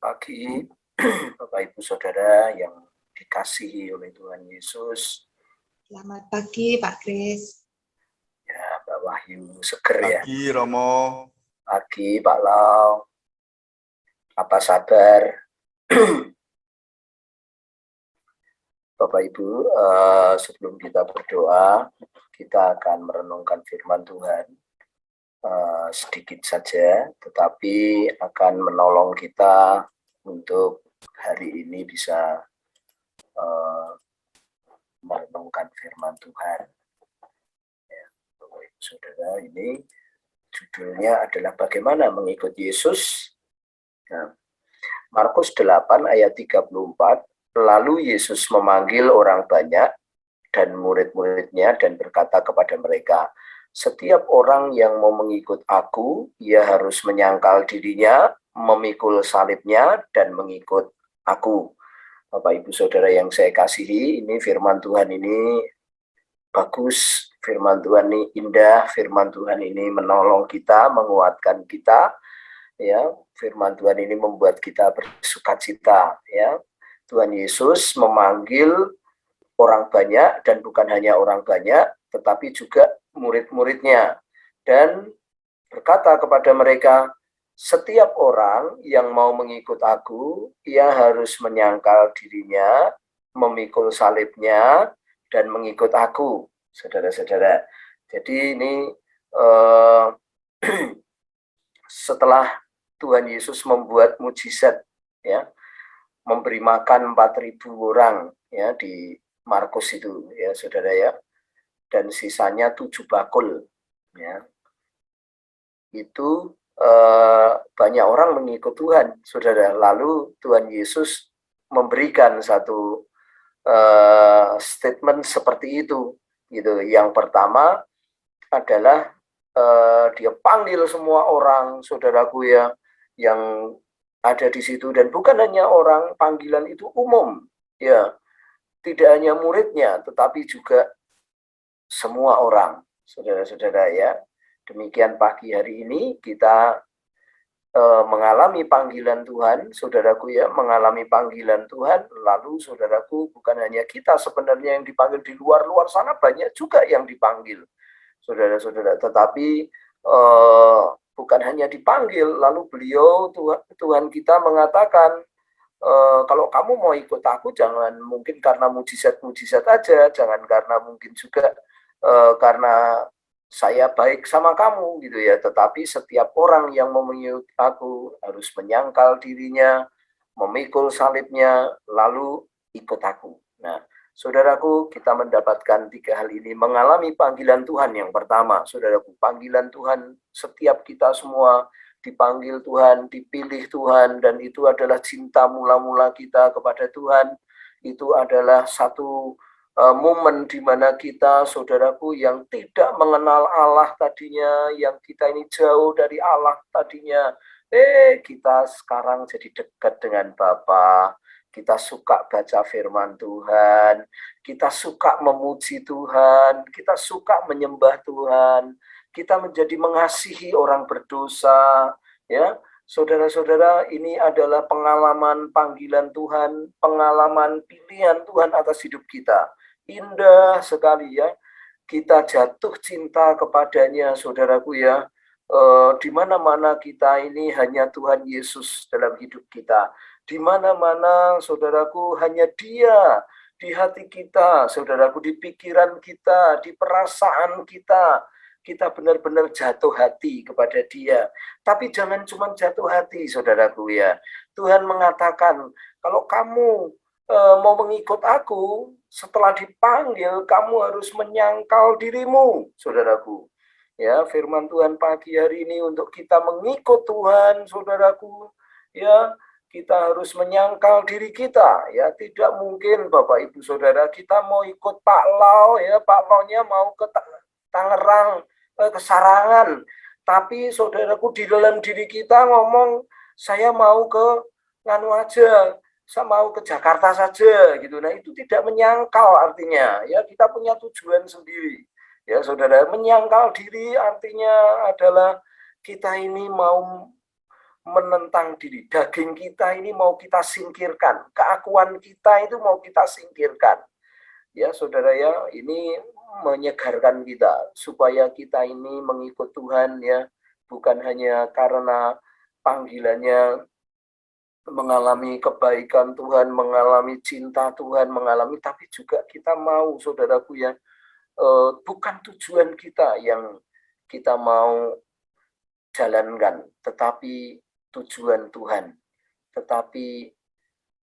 pagi, Bapak Ibu Saudara yang dikasihi oleh Tuhan Yesus. Selamat pagi, Pak Kris. Ya, Pak Wahyu seger ya. Pagi, Romo. Pagi, Pak Lau. Apa kabar? Bapak Ibu, sebelum kita berdoa, kita akan merenungkan firman Tuhan sedikit saja, tetapi akan menolong kita untuk hari ini bisa merenungkan firman Tuhan. Ya, Bapak Ibu Saudara, ini judulnya adalah bagaimana mengikut Yesus. Nah, Markus 8 ayat 34, lalu Yesus memanggil orang banyak dan murid-muridnya dan berkata kepada mereka, setiap orang yang mau mengikut aku, ia harus menyangkal dirinya, memikul salibnya, dan mengikut aku. Bapak Ibu Saudara yang saya kasihi, ini firman Tuhan ini bagus, firman Tuhan ini indah, firman Tuhan ini menolong kita, menguatkan kita, ya. Firman Tuhan ini membuat kita bersukacita, ya. Tuhan Yesus memanggil orang banyak, dan bukan hanya orang banyak, tetapi juga murid-muridnya, dan berkata kepada mereka, setiap orang yang mau mengikut aku, ia harus menyangkal dirinya, memikul salibnya, dan mengikut aku, saudara-saudara. Jadi ini setelah Tuhan Yesus membuat mujizat, ya, memberi makan 4.000 orang, ya, di Markus itu, ya, saudara, ya, dan sisanya 7 bakul, ya, itu banyak orang mengikut Tuhan, saudara. Lalu Tuhan Yesus memberikan satu statement seperti itu, gitu. Yang pertama adalah dia panggil semua orang, saudaraku, ya, yang ada di situ, dan bukan hanya orang, panggilan itu umum, ya, tidak hanya muridnya, tetapi juga semua orang, saudara-saudara, ya. Demikian pagi hari ini kita mengalami panggilan Tuhan, saudaraku, ya, mengalami panggilan Tuhan. Lalu saudaraku, bukan hanya kita sebenarnya yang dipanggil, di luar sana banyak juga yang dipanggil, saudara-saudara, tetapi bukan hanya dipanggil, lalu beliau, Tuhan kita mengatakan, kalau kamu mau ikut aku, jangan mungkin karena mujizat-mujizat aja, jangan karena mungkin juga karena saya baik sama kamu, gitu ya, tetapi setiap orang yang mau mengikut aku harus menyangkal dirinya, memikul salibnya, lalu ikut aku. Nah, saudaraku, kita mendapatkan 3 hal ini, mengalami panggilan Tuhan. Yang pertama, saudaraku, panggilan Tuhan, setiap kita semua dipanggil Tuhan, dipilih Tuhan, dan itu adalah cinta mula-mula kita kepada Tuhan. Itu adalah satu momen di mana kita, saudaraku, yang tidak mengenal Allah tadinya, yang kita ini jauh dari Allah tadinya, kita sekarang jadi dekat dengan Bapa. Kita suka baca firman Tuhan, kita suka memuji Tuhan, kita suka menyembah Tuhan, kita menjadi mengasihi orang berdosa, ya. Saudara-saudara, ini adalah pengalaman panggilan Tuhan, pengalaman pilihan Tuhan atas hidup kita. Indah sekali, ya. Kita jatuh cinta kepadanya, saudaraku, ya. Di mana-mana kita ini hanya Tuhan Yesus dalam hidup kita. Di mana-mana, saudaraku, hanya Dia di hati kita, saudaraku, di pikiran kita, di perasaan kita. Kita benar-benar jatuh hati kepada Dia. Tapi jangan cuma jatuh hati, saudaraku, ya. Tuhan mengatakan, kalau kamu mau mengikut aku, setelah dipanggil, kamu harus menyangkal dirimu, saudaraku. Ya, firman Tuhan pagi hari ini untuk kita mengikut Tuhan, saudaraku. Ya, kita harus menyangkal diri kita. Ya, tidak mungkin, Bapak Ibu Saudara, kita mau ikut Pak Lau, ya, Pak Lau-nya mau ke Tangerang, ke Sarangan. Tapi, saudaraku, di dalam diri kita ngomong, saya mau ke nganu aja, saya mau ke Jakarta saja, gitu. Nah, itu tidak menyangkal artinya, ya, kita punya tujuan sendiri, ya, saudara. Menyangkal diri artinya adalah kita ini mau menentang diri. Daging kita ini mau kita singkirkan. Keakuan kita itu mau kita singkirkan. Ya, saudara ya, ini menyegarkan kita supaya kita ini mengikut Tuhan ya, bukan hanya karena panggilannya mengalami kebaikan Tuhan, mengalami cinta Tuhan, tapi juga kita mau, saudaraku ya, bukan tujuan kita yang kita mau jalankan, tetapi tujuan Tuhan. Tetapi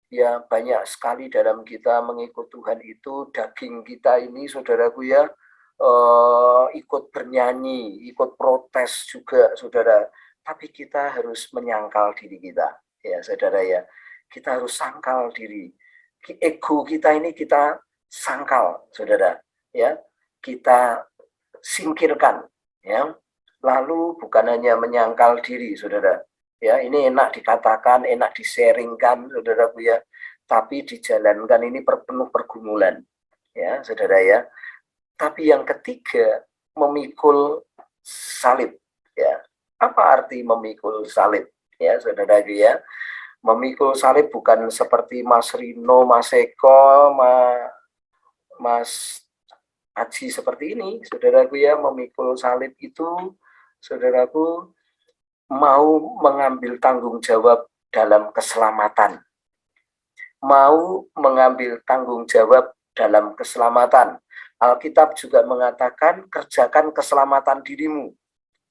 ya banyak sekali dalam kita mengikut Tuhan itu daging kita ini, saudaraku ya, ikut bernyanyi, ikut protes juga, saudara. Tapi kita harus menyangkal diri kita, ya saudara ya. Kita harus sangkal diri. Ego kita ini kita sangkal, saudara. Ya, kita singkirkan, ya. Lalu bukan hanya menyangkal diri, saudara. Ya, ini enak dikatakan, enak di-sharingkan, saudaraku ya. Tapi dijalankan ini penuh pergumulan, ya, saudara ya. Tapi yang ketiga, memikul salib, ya. Apa arti memikul salib, ya, saudaraku ya? Memikul salib bukan seperti Mas Rino, Mas Eko, Mas Aji seperti ini, saudaraku ya. Memikul salib itu, saudaraku, mau mengambil tanggung jawab dalam keselamatan. Mau mengambil tanggung jawab dalam keselamatan. Alkitab juga mengatakan, kerjakan keselamatan dirimu,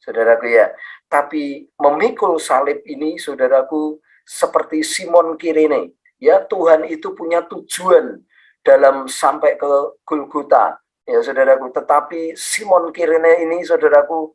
saudaraku ya. Tapi memikul salib ini, saudaraku, seperti Simon Kirene. Ya, Tuhan itu punya tujuan dalam sampai ke Golgota, ya saudaraku. Tetapi Simon Kirene ini, saudaraku,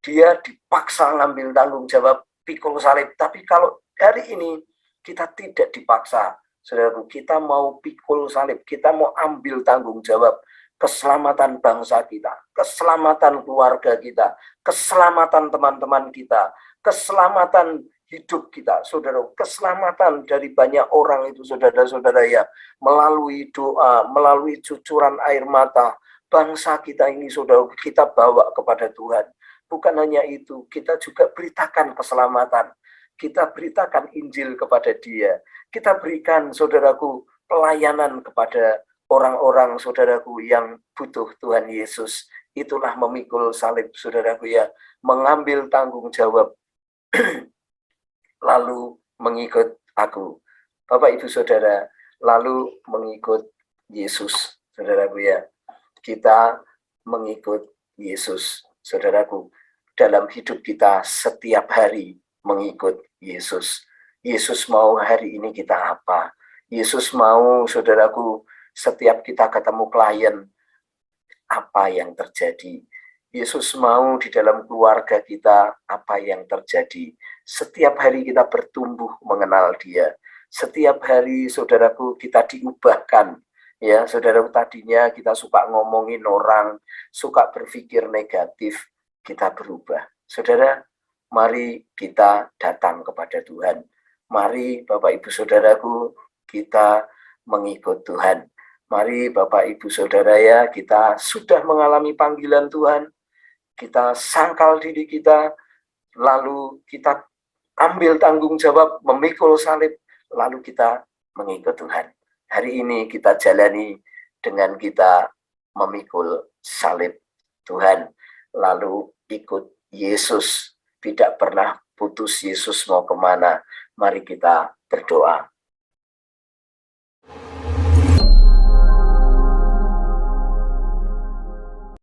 dia dipaksa ngambil tanggung jawab pikul salib. Tapi kalau hari ini kita tidak dipaksa, saudaraku, kita mau pikul salib, kita mau ambil tanggung jawab keselamatan bangsa kita, keselamatan keluarga kita, keselamatan teman-teman kita, keselamatan hidup kita, saudara, keselamatan dari banyak orang itu, saudara-saudara ya, melalui doa, melalui cucuran air mata, bangsa kita ini, saudara, kita bawa kepada Tuhan. Bukan hanya itu, kita juga beritakan keselamatan. Kita beritakan Injil kepada dia. Kita berikan, saudaraku, pelayanan kepada orang-orang, saudaraku, yang butuh Tuhan Yesus. Itulah memikul salib, saudaraku ya. Mengambil tanggung jawab, lalu mengikut aku. Bapak, Ibu, Saudara, lalu mengikut Yesus, saudaraku ya. Kita mengikut Yesus, saudaraku. Dalam hidup kita setiap hari mengikut Yesus. Yesus mau hari ini kita apa? Yesus mau, saudaraku, setiap kita ketemu klien, apa yang terjadi? Yesus mau di dalam keluarga kita, apa yang terjadi? Setiap hari kita bertumbuh mengenal dia. Setiap hari, saudaraku, kita diubahkan. Ya, saudaraku, tadinya kita suka ngomongin orang, suka berpikir negatif, kita berubah. Saudara, mari kita datang kepada Tuhan. Mari Bapak Ibu Saudaraku, kita mengikut Tuhan. Mari Bapak Ibu Saudara ya, kita sudah mengalami panggilan Tuhan. Kita sangkal diri kita, lalu kita ambil tanggung jawab, memikul salib, lalu kita mengikut Tuhan. Hari ini kita jalani dengan kita memikul salib Tuhan, lalu ikut Yesus. Tidak pernah putus Yesus mau kemana. Mari kita berdoa.